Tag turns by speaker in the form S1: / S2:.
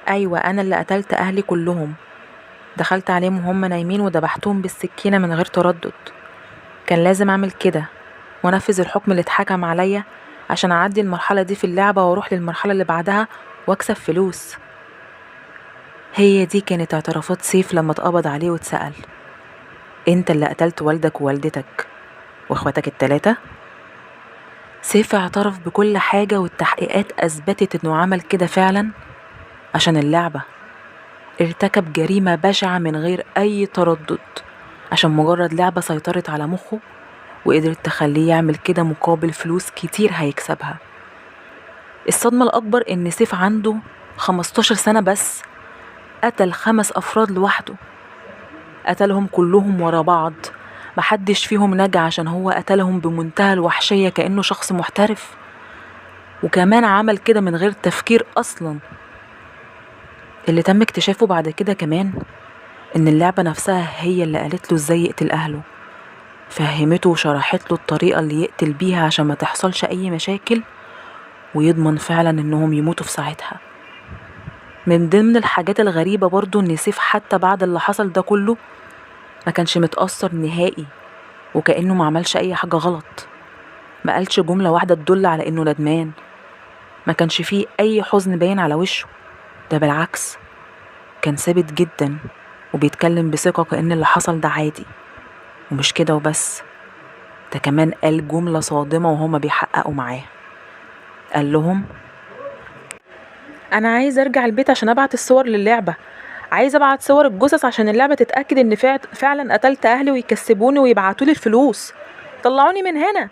S1: أيوة، أنا اللي قتلت أهلي كلهم. دخلت عليهم وهم نايمين وذبحتهم بالسكينة من غير تردد. كان لازم أعمل كده وأنفذ الحكم اللي اتحكم عليا عشان أعدي المرحلة دي في اللعبة وأروح للمرحلة اللي بعدها وأكسب فلوس. هي دي كانت اعترافات سيف لما اتقبض عليه واتسأل: انت اللي قتلت والدك ووالدتك واخواتك التلاتة؟ سيف اعترف بكل حاجة، والتحقيقات أثبتت إنه عمل كده فعلا عشان اللعبة. ارتكب جريمة بشعة من غير أي تردد عشان مجرد لعبة سيطرت على مخه، وقدرت تخليه يعمل كده مقابل فلوس كتير هيكسبها. الصدمة الأكبر إن سيف عنده 15 سنة بس قتل 5 أفراد لوحده. قتلهم كلهم ورا بعض، محدش فيهم نجا عشان هو قتلهم بمنتهى الوحشية كأنه شخص محترف. وكمان عمل كده من غير تفكير أصلا. اللي تم اكتشافه بعد كده كمان إن اللعبة نفسها هي اللي قالت له ازاي يقتل أهله، فهمته وشرحت له الطريقة اللي يقتل بيها عشان ما تحصلش أي مشاكل ويضمن فعلا إنهم يموتوا في ساعتها. من ضمن الحاجات الغريبة برضو إن سيف حتى بعد اللي حصل ده كله ما كانش متأثر نهائي، وكأنه ما عملش أي حاجة غلط. ما قالش جملة واحدة تدل على إنه ندمان. ما كانش فيه أي حزن باين على وشه، ده بالعكس كان ثابت جدا وبيتكلم بثقة كأن اللي حصل ده عادي. ومش كده وبس، ده كمان قال جملة صادمة وهما بيحققوا معاه. قال لهم: أنا عايز أرجع البيت عشان أبعت الصور للعبة، عايز أبعت صور الجثث عشان اللعبة تتأكد إن فعلا قتلت أهلي ويكسبوني ويبعتولي الفلوس. طلعوني من هنا.